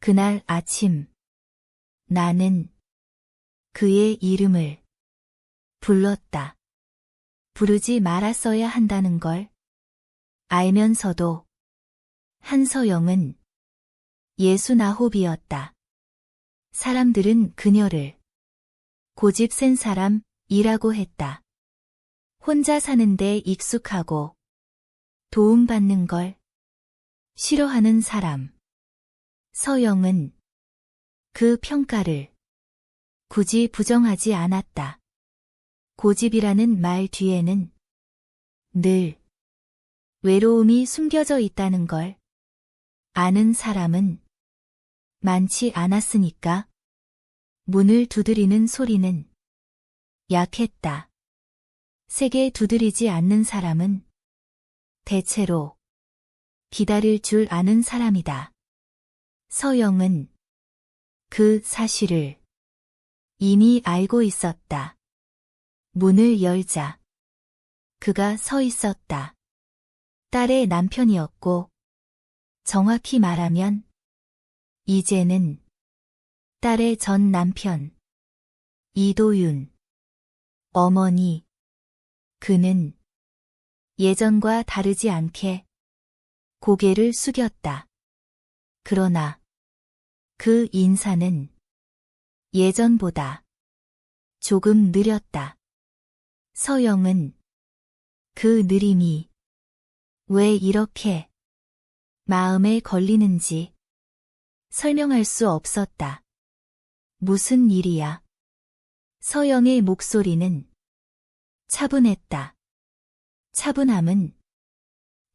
그날 아침 나는 그의 이름을 불렀다. 부르지 말았어야 한다는 걸 알면서도 한서영은 예수나홉이었다. 사람들은 그녀를 고집센 사람이라고 했다. 혼자 사는데 익숙하고 도움받는 걸 싫어하는 사람. 서영은 그 평가를 굳이 부정하지 않았다. 고집이라는 말 뒤에는 늘 외로움이 숨겨져 있다는 걸 아는 사람은 많지 않았으니까. 문을 두드리는 소리는 약했다. 세게 두드리지 않는 사람은 대체로 기다릴 줄 아는 사람이다. 서영은 그 사실을 이미 알고 있었다. 문을 열자 그가 서 있었다. 딸의 남편이었고, 정확히 말하면 이제는 딸의 전 남편 이도윤 어머니. 그는 예전과 다르지 않게 고개를 숙였다. 그러나 그 인사는 예전보다 조금 느렸다. 서영은 그 느림이 왜 이렇게 마음에 걸리는지 설명할 수 없었다. 무슨 일이야? 서영의 목소리는 차분했다. 차분함은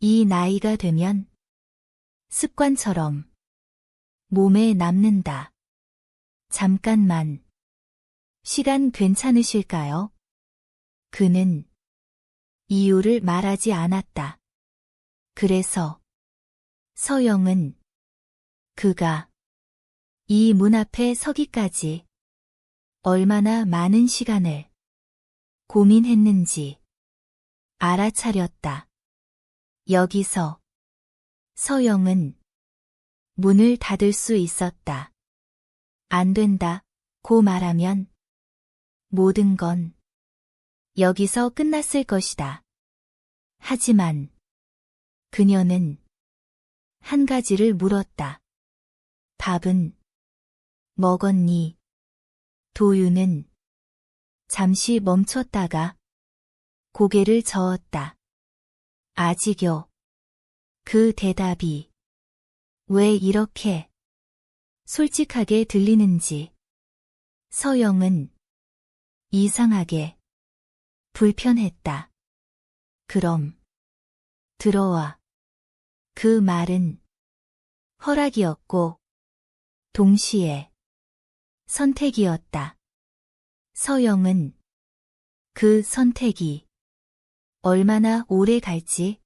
이 나이가 되면 습관처럼 몸에 남는다. 잠깐만. 시간 괜찮으실까요? 그는 이유를 말하지 않았다. 그래서 서영은 그가 이 문 앞에 서기까지 얼마나 많은 시간을 고민했는지 알아차렸다. 여기서 서영은 문을 닫을 수 있었다. 안 된다고 말하면 모든 건 여기서 끝났을 것이다. 하지만 그녀는 한 가지를 물었다. 밥은 먹었니? 도윤은 잠시 멈췄다가 고개를 저었다. 아직요. 그 대답이 왜 이렇게 솔직하게 들리는지 서영은 이상하게 불편했다. 그럼 들어와. 그 말은 허락이었고 동시에 선택이었다. 서영은 그 선택이 얼마나 오래 갈지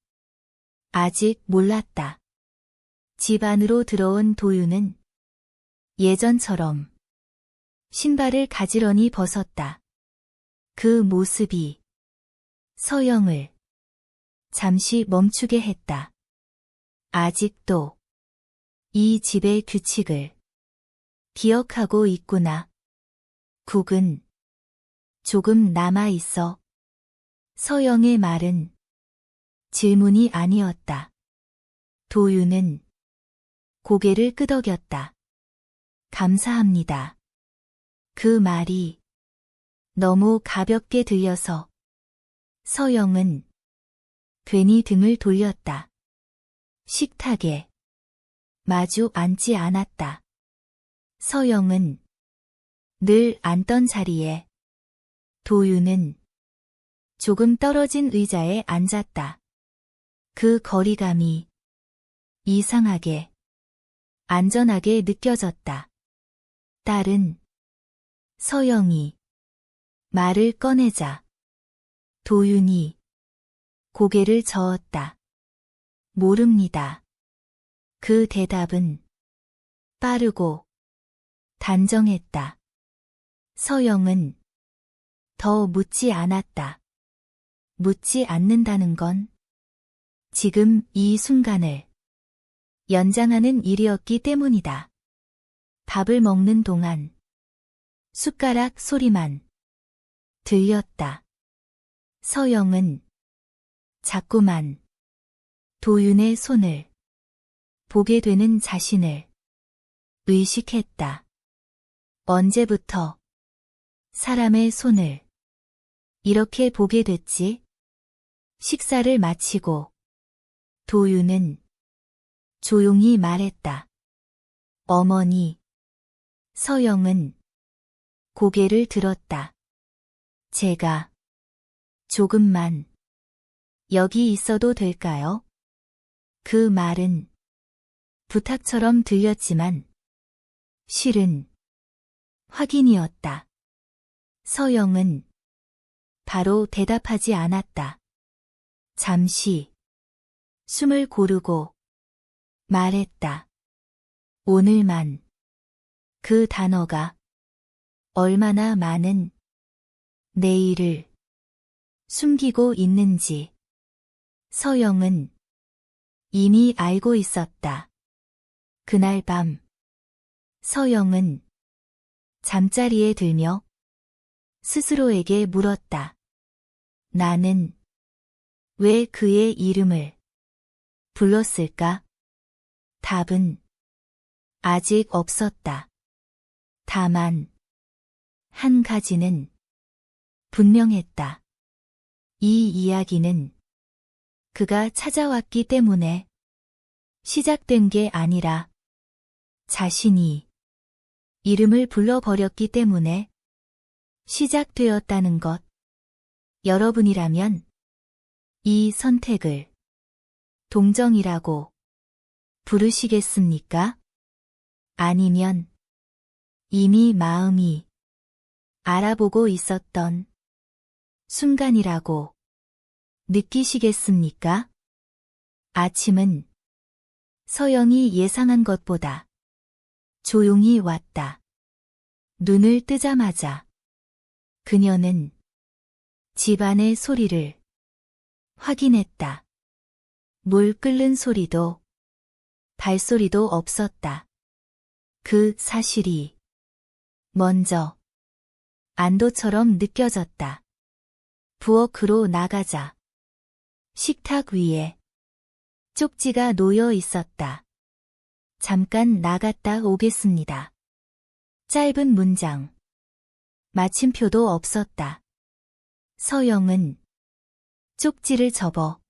아직 몰랐다. 집 안으로 들어온 도윤은 예전처럼 신발을 가지런히 벗었다. 그 모습이 서영을 잠시 멈추게 했다. 아직도 이 집의 규칙을 기억하고 있구나. 국은 조금 남아 있어. 서영의 말은 질문이 아니었다. 도윤은 고개를 끄덕였다. 감사합니다. 그 말이 너무 가볍게 들려서 서영은 괜히 등을 돌렸다. 식탁에 마주 앉지 않았다. 서영은 늘 앉던 자리에, 도윤은 조금 떨어진 의자에 앉았다. 그 거리감이 이상하게 안전하게 느껴졌다. 딸은 서영이 말을 꺼내자 도윤이 고개를 저었다. 모릅니다. 그 대답은 빠르고 단정했다. 서영은 더 묻지 않았다. 묻지 않는다는 건 지금 이 순간을 연장하는 일이었기 때문이다. 밥을 먹는 동안 숟가락 소리만 들렸다. 서영은 자꾸만 도윤의 손을 보게 되는 자신을 의식했다. 언제부터 사람의 손을 이렇게 보게 됐지? 식사를 마치고 도윤은 조용히 말했다. 어머니. 서영은 고개를 들었다. 제가 조금만 여기 있어도 될까요? 그 말은 부탁처럼 들렸지만 실은 확인이었다. 서영은 바로 대답하지 않았다. 잠시 숨을 고르고 말했다. 오늘만. 그 단어가 얼마나 많은 내일을 숨기고 있는지 서영은 이미 알고 있었다. 그날 밤 서영은 잠자리에 들며 스스로에게 물었다. 나는 왜 그의 이름을 불렀을까? 답은 아직 없었다. 다만 한 가지는 분명했다. 이 이야기는 그가 찾아왔기 때문에 시작된 게 아니라 자신이 이름을 불러버렸기 때문에 시작되었다는 것. 여러분이라면 이 선택을 동정이라고 부르시겠습니까? 아니면 이미 마음이 알아보고 있었던 순간이라고 느끼시겠습니까? 아침은 서영이 예상한 것보다 조용히 왔다. 눈을 뜨자마자 그녀는 집안의 소리를 확인했다. 물 끓는 소리도 발소리도 없었다. 그 사실이 먼저 안도처럼 느껴졌다. 부엌으로 나가자 식탁 위에 쪽지가 놓여 있었다. 잠깐 나갔다 오겠습니다. 짧은 문장. 마침표도 없었다. 서영은 쪽지를 접어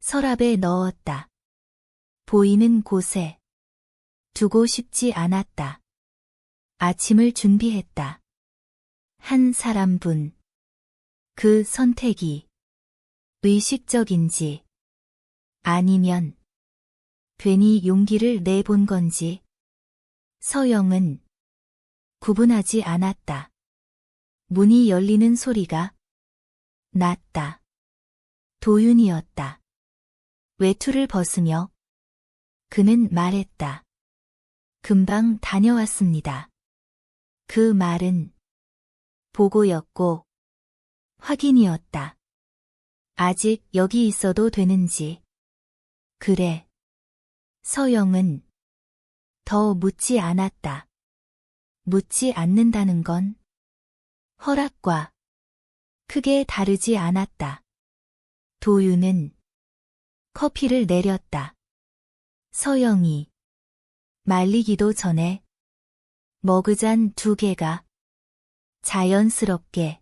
서랍에 넣었다. 보이는 곳에 두고 싶지 않았다. 아침을 준비했다. 한 사람분. 그 선택이 의식적인지 아니면 괜히 용기를 내본 건지 서영은 구분하지 않았다. 문이 열리는 소리가 났다. 도윤이었다. 외투를 벗으며 그는 말했다. 금방 다녀왔습니다. 그 말은 보고였고 확인이었다. 아직 여기 있어도 되는지. 그래. 서영은 더 묻지 않았다. 묻지 않는다는 건 허락과 크게 다르지 않았다. 도윤은 커피를 내렸다. 서영이 말리기도 전에 머그잔 2개가 자연스럽게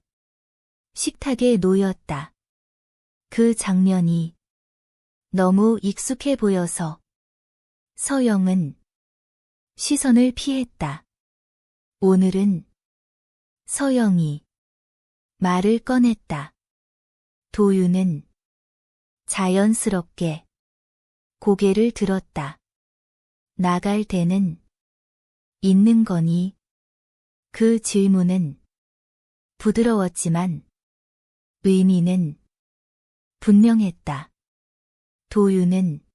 식탁에 놓였다. 그 장면이 너무 익숙해 보여서 서영은 시선을 피했다. 오늘은 서영이 말을 꺼냈다. 도윤은 자연스럽게 고개를 들었다. 나갈 때는 있는 거니? 그 질문은 부드러웠지만 의미는 분명했다. 도윤은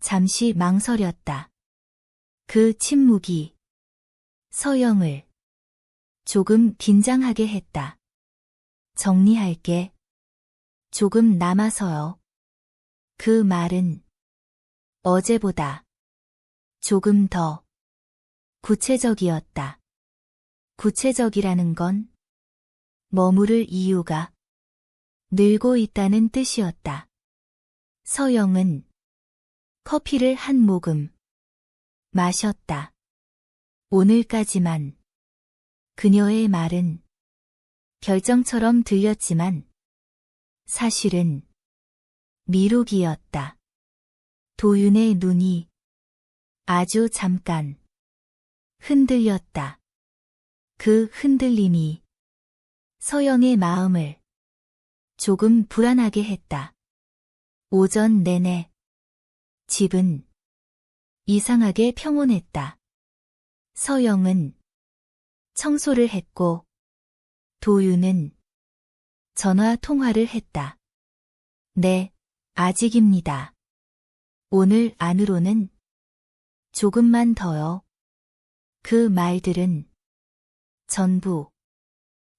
잠시 망설였다. 그 침묵이 서영을 조금 긴장하게 했다. 정리할게. 조금 남아서요. 그 말은 어제보다 조금 더 구체적이었다. 구체적이라는 건 머무를 이유가 늘고 있다는 뜻이었다. 서영은 커피를 한 모금 마셨다. 오늘까지만 그녀의 말은 결정처럼 들렸지만 사실은 미룩이었다. 도윤의 눈이 아주 잠깐 흔들렸다. 그 흔들림이 서영의 마음을 조금 불안하게 했다. 오전 내내 집은 이상하게 평온했다. 서영은 청소를 했고 도윤은 전화 통화를 했다. 네, 아직입니다. 오늘 안으로는 조금만 더요. 그 말들은 전부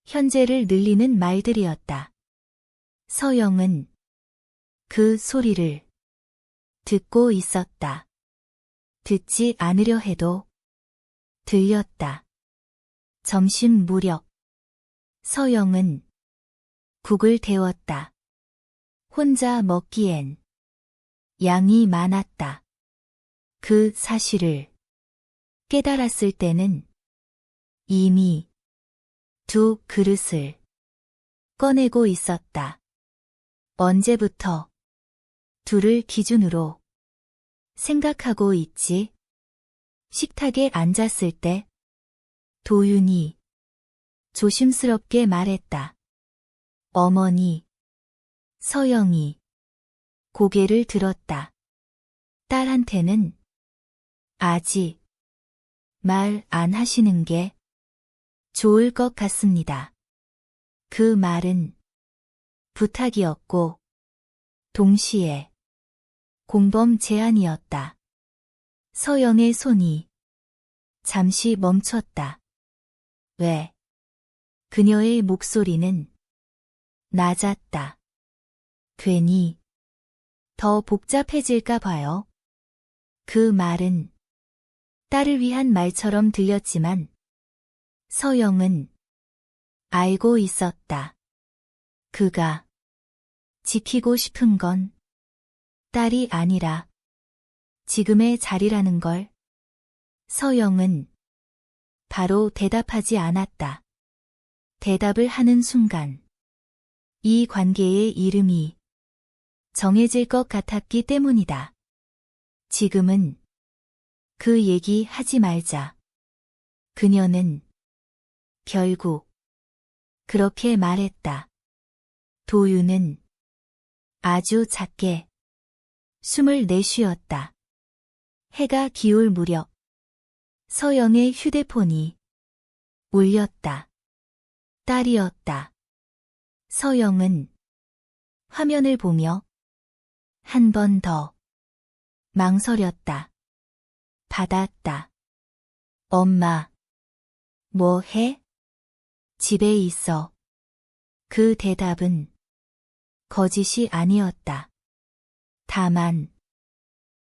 현재를 늘리는 말들이었다. 서영은 그 소리를 듣고 있었다. 듣지 않으려 해도 들렸다. 점심 무렵 서영은 국을 데웠다. 혼자 먹기엔 양이 많았다. 그 사실을 깨달았을 때는 이미 2 그릇을 꺼내고 있었다. 언제부터 2를 기준으로 생각하고 있지? 식탁에 앉았을 때 도윤이 조심스럽게 말했다. 어머니. 서영이 고개를 들었다. 딸한테는 아직 말 안 하시는 게 좋을 것 같습니다. 그 말은 부탁이었고 동시에 공범 제안이었다. 서영의 손이 잠시 멈췄다. 왜? 그녀의 목소리는 낮았다. 괜히 더 복잡해질까 봐요. 그 말은 딸을 위한 말처럼 들렸지만 서영은 알고 있었다. 그가 지키고 싶은 건 딸이 아니라 지금의 자리라는 걸. 서영은 바로 대답하지 않았다. 대답을 하는 순간 이 관계의 이름이 정해질 것 같았기 때문이다. 지금은 그 얘기 하지 말자. 그녀는 결국 그렇게 말했다. 도윤은 아주 작게 숨을 내쉬었다. 해가 기울 무렵 서영의 휴대폰이 울렸다. 딸이었다. 서영은 화면을 보며 한 번 더 망설였다. 받았다. 엄마, 뭐 해? 집에 있어. 그 대답은 거짓이 아니었다. 다만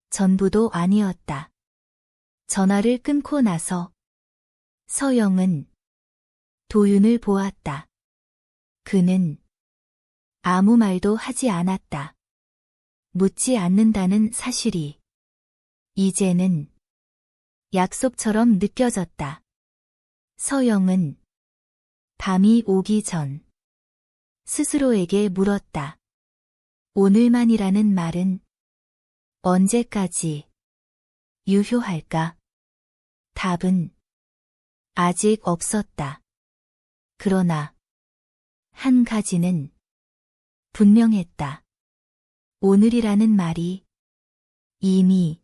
전부도 아니었다. 전화를 끊고 나서 서영은 도윤을 보았다. 그는 아무 말도 하지 않았다. 묻지 않는다는 사실이 이제는 약속처럼 느껴졌다. 서영은 밤이 오기 전 스스로에게 물었다. 오늘만이라는 말은 언제까지 유효할까? 답은 아직 없었다. 그러나 한 가지는 분명했다. 오늘이라는 말이 이미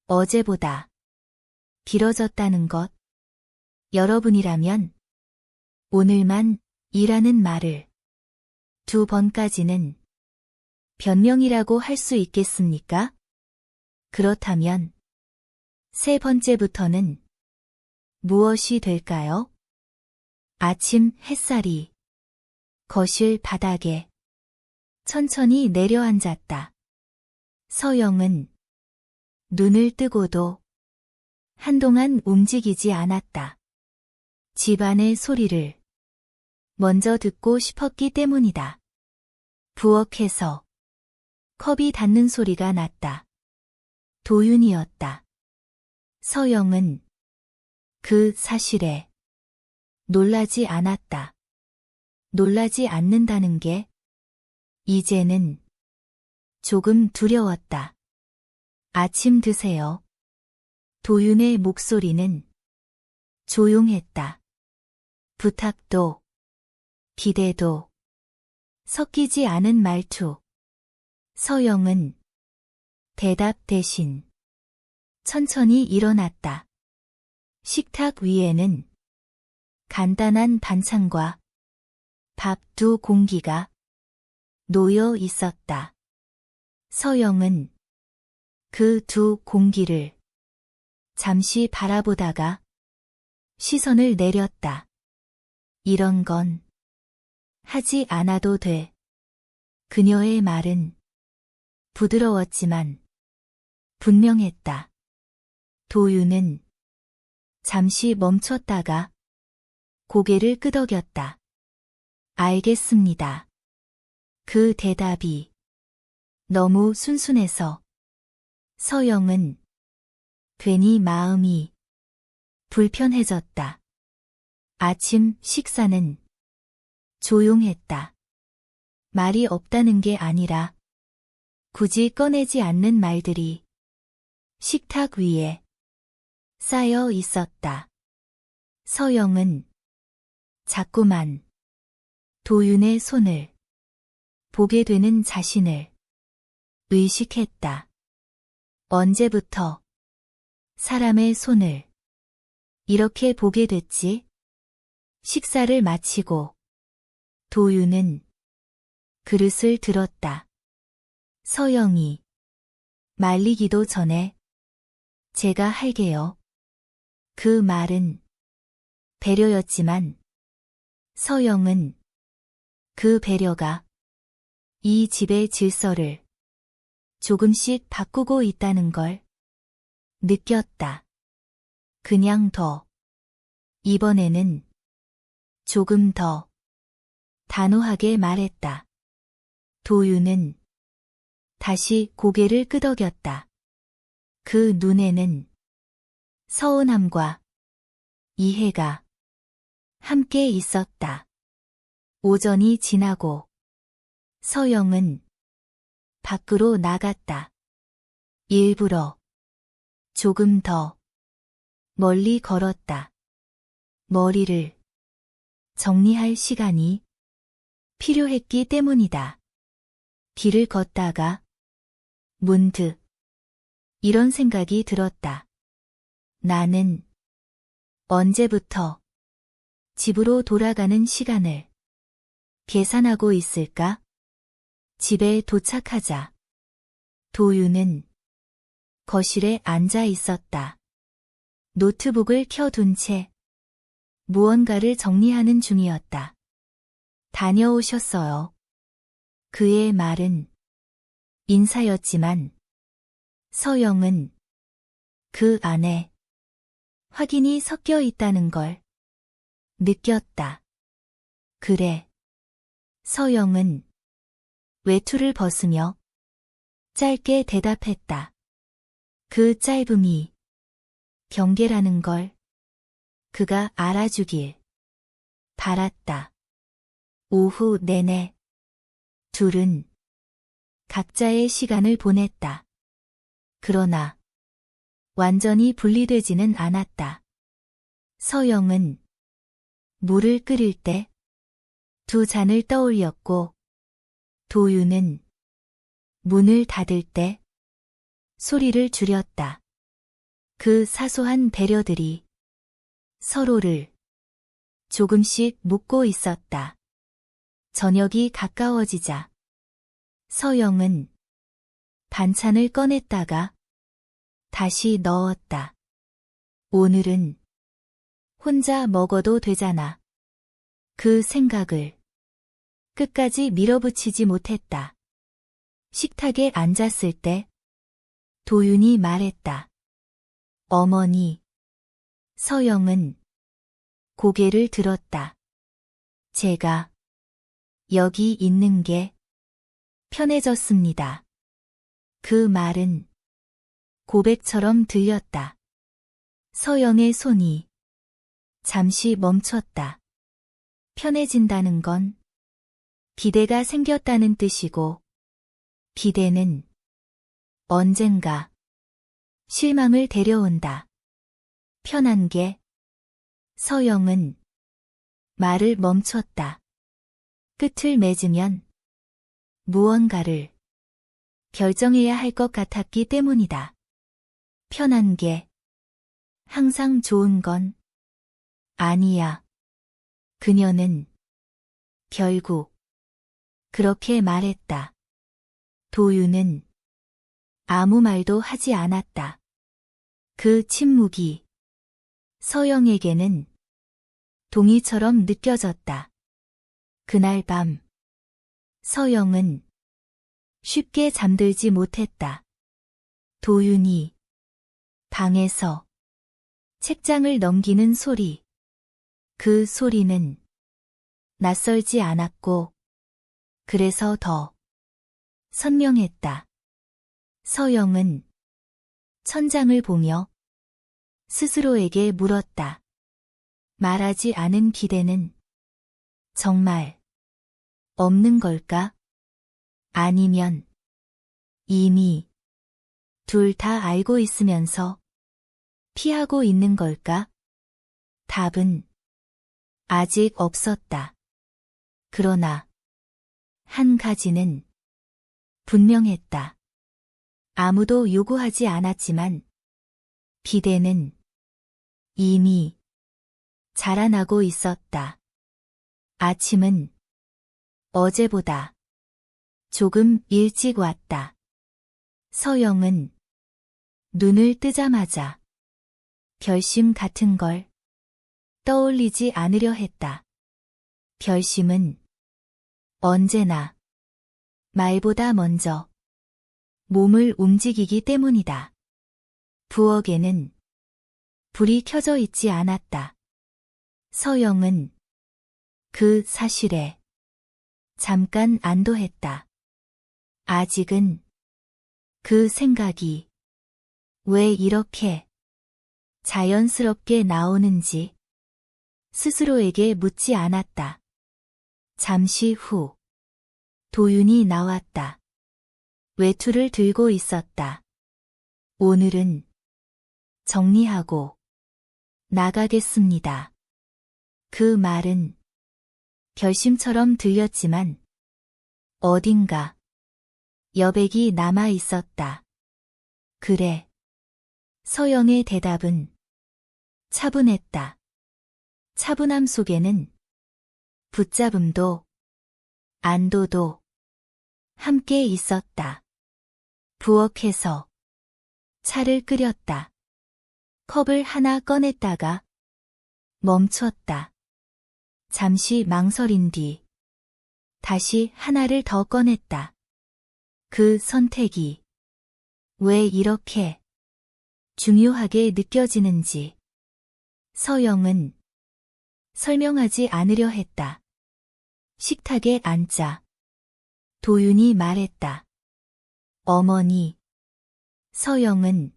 어제보다 길어졌다는 것. 여러분이라면 오늘만 이라는 말을 2번까지는 변명이라고 할 수 있겠습니까? 그렇다면 3번째부터는 무엇이 될까요? 아침 햇살이 거실 바닥에 천천히 내려앉았다. 서영은 눈을 뜨고도 한동안 움직이지 않았다. 집안의 소리를 먼저 듣고 싶었기 때문이다. 부엌에서 컵이 닿는 소리가 났다. 도윤이었다. 서영은 그 사실에 놀라지 않았다. 놀라지 않는다는 게 이제는 조금 두려웠다. 아침 드세요. 도윤의 목소리는 조용했다. 부탁도 기대도 섞이지 않은 말투. 서영은 대답 대신 천천히 일어났다. 식탁 위에는 간단한 반찬과 밥 2공기가 놓여 있었다. 서영은 그 2공기를 잠시 바라보다가 시선을 내렸다. 이런 건 하지 않아도 돼. 그녀의 말은 부드러웠지만 분명했다. 도윤은 잠시 멈췄다가 고개를 끄덕였다. 알겠습니다. 그 대답이 너무 순순해서 서영은 괜히 마음이 불편해졌다. 아침 식사는 조용했다. 말이 없다는 게 아니라 굳이 꺼내지 않는 말들이 식탁 위에 쌓여 있었다. 서영은 자꾸만 도윤의 손을 보게 되는 자신을 의식했다. 언제부터 사람의 손을 이렇게 보게 됐지? 식사를 마치고 도윤은 그릇을 들었다. 서영이 말리기도 전에 제가 할게요. 그 말은 배려였지만 서영은 그 배려가 이 집의 질서를 조금씩 바꾸고 있다는 걸 느꼈다. 그냥 더. 이번에는 조금 더 단호하게 말했다. 도윤은 다시 고개를 끄덕였다. 그 눈에는 서운함과 이해가 함께 있었다. 오전이 지나고 서영은 밖으로 나갔다. 일부러 조금 더 멀리 걸었다. 머리를 정리할 시간이 필요했기 때문이다. 길을 걷다가 문득 이런 생각이 들었다. 나는 언제부터 집으로 돌아가는 시간을 계산하고 있을까? 집에 도착하자 도윤은 거실에 앉아 있었다. 노트북을 켜둔 채 무언가를 정리하는 중이었다. 다녀오셨어요. 그의 말은 인사였지만 서영은 그 안에 확인이 섞여 있다는 걸 느꼈다. 그래. 서영은 외투를 벗으며 짧게 대답했다. 그 짧음이 경계라는 걸 그가 알아주길 바랐다. 오후 내내 둘은 각자의 시간을 보냈다. 그러나 완전히 분리되지는 않았다. 서영은 물을 끓일 때 2잔을 떠올렸고 도윤은 문을 닫을 때 소리를 줄였다. 그 사소한 배려들이 서로를 조금씩 묶고 있었다. 저녁이 가까워지자 서영은 반찬을 꺼냈다가 다시 넣었다. 오늘은 혼자 먹어도 되잖아. 그 생각을 끝까지 밀어붙이지 못했다. 식탁에 앉았을 때 도윤이 말했다. 어머니, 서영은 고개를 들었다. 제가 여기 있는 게 편해졌습니다. 그 말은 고백처럼 들렸다. 서영의 손이 잠시 멈췄다. 편해진다는 건 기대가 생겼다는 뜻이고, 기대는 언젠가 실망을 데려온다. 편한 게. 서영은 말을 멈췄다. 끝을 맺으면 무언가를 결정해야 할 것 같았기 때문이다. 편한 게 항상 좋은 건 아니야. 그녀는 결국 그렇게 말했다. 도윤은 아무 말도 하지 않았다. 그 침묵이 서영에게는 동의처럼 느껴졌다. 그날 밤 서영은 쉽게 잠들지 못했다. 도윤이 방에서 책장을 넘기는 소리. 그 소리는 낯설지 않았고 그래서 더 선명했다. 서영은 천장을 보며 스스로에게 물었다. 말하지 않은 기대는 정말 없는 걸까? 아니면 이미 둘 다 알고 있으면서 피하고 있는 걸까? 답은 아직 없었다. 그러나 한 가지는 분명했다. 아무도 요구하지 않았지만 기대는 이미 자라나고 있었다. 아침은 어제보다 조금 일찍 왔다. 서영은 눈을 뜨자마자 결심 같은 걸 떠올리지 않으려 했다. 결심은 언제나 말보다 먼저 몸을 움직이기 때문이다. 부엌에는 불이 켜져 있지 않았다. 서영은 그 사실에 잠깐 안도했다. 아직은 그 생각이 왜 이렇게 자연스럽게 나오는지 스스로에게 묻지 않았다. 잠시 후 도윤이 나왔다. 외투를 들고 있었다. 오늘은 정리하고 나가겠습니다. 그 말은 결심처럼 들렸지만 어딘가 여백이 남아 있었다. 그래. 서영의 대답은 차분했다. 차분함 속에는 붙잡음도 안도도 함께 있었다. 부엌에서 차를 끓였다. 컵을 하나 꺼냈다가 멈췄다. 잠시 망설인 뒤 다시 하나를 더 꺼냈다. 그 선택이 왜 이렇게 중요하게 느껴지는지 서영은 설명하지 않으려 했다. 식탁에 앉자 도윤이 말했다. 어머니. 서영은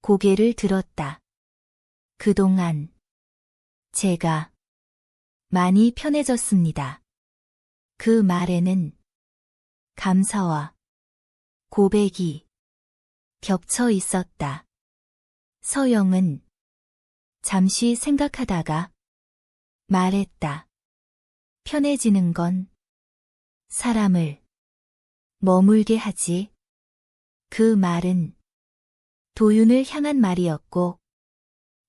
고개를 들었다. 그동안 제가 많이 편해졌습니다. 그 말에는 감사와 고백이 겹쳐 있었다. 서영은 잠시 생각하다가 말했다. 편해지는 건 사람을 머물게 하지. 그 말은 도윤을 향한 말이었고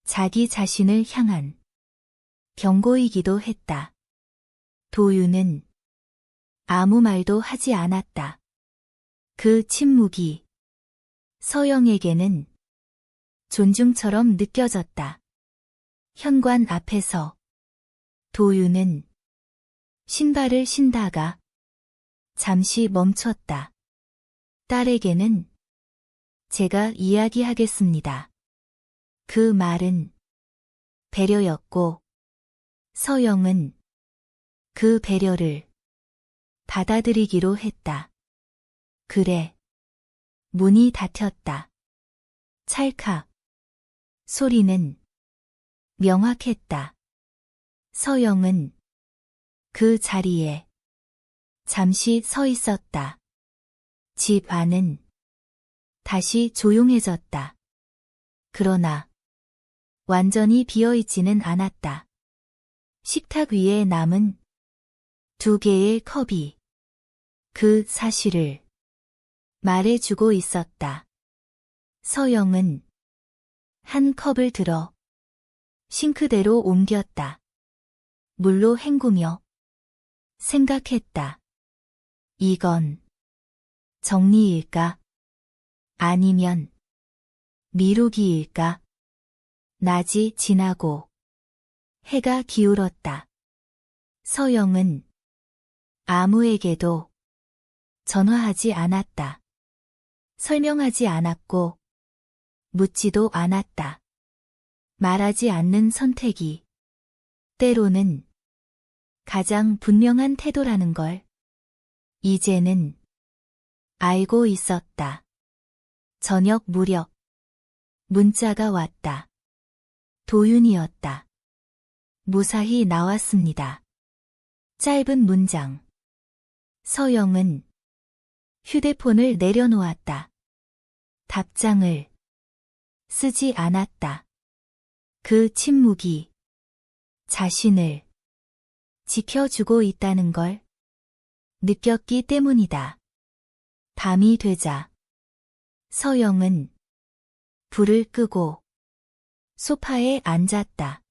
자기 자신을 향한 경고이기도 했다. 도윤은 아무 말도 하지 않았다. 그 침묵이 서영에게는 존중처럼 느껴졌다. 현관 앞에서 도윤은 신발을 신다가 잠시 멈췄다. 딸에게는 제가 이야기하겠습니다. 그 말은 배려였고 서영은 그 배려를 받아들이기로 했다. 그래. 문이 닫혔다. 찰칵. 소리는 명확했다. 서영은 그 자리에 잠시 서 있었다. 집 안은 다시 조용해졌다. 그러나 완전히 비어있지는 않았다. 식탁 위에 남은 2개의 컵이 그 사실을 말해주고 있었다. 서영은 한 컵을 들어 싱크대로 옮겼다. 물로 헹구며 생각했다. 이건 정리일까? 아니면 미루기일까? 낮이 지나고 해가 기울었다. 서영은 아무에게도 전화하지 않았다. 설명하지 않았고 묻지도 않았다. 말하지 않는 선택이 때로는 가장 분명한 태도라는 걸 이제는 알고 있었다. 저녁 무렵 문자가 왔다. 도윤이었다. 무사히 나왔습니다. 짧은 문장. 서영은 휴대폰을 내려놓았다. 답장을 쓰지 않았다. 그 침묵이 자신을 지켜주고 있다는 걸 느꼈기 때문이다. 밤이 되자 서영은 불을 끄고 소파에 앉았다.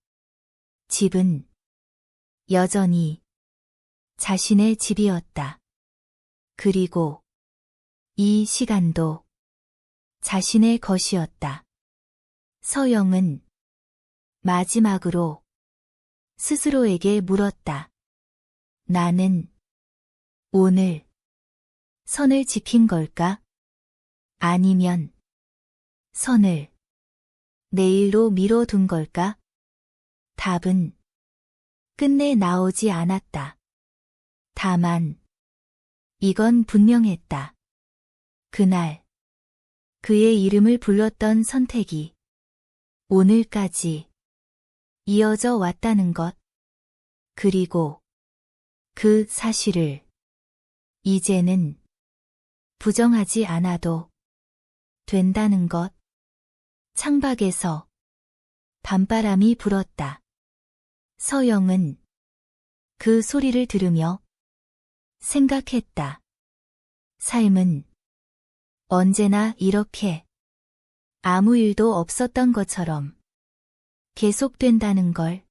집은 여전히 자신의 집이었다. 그리고 이 시간도 자신의 것이었다. 서영은 마지막으로 스스로에게 물었다. 나는 오늘 선을 지킨 걸까? 아니면 선을 내일로 미뤄둔 걸까? 답은 끝내 나오지 않았다. 다만 이건 분명했다. 그날 그의 이름을 불렀던 선택이 오늘까지 이어져 왔다는 것. 그리고 그 사실을 이제는 부정하지 않아도 된다는 것. 창밖에서 밤바람이 불었다. 서영은 그 소리를 들으며 생각했다. 삶은 언제나 이렇게 아무 일도 없었던 것처럼 계속된다는 걸.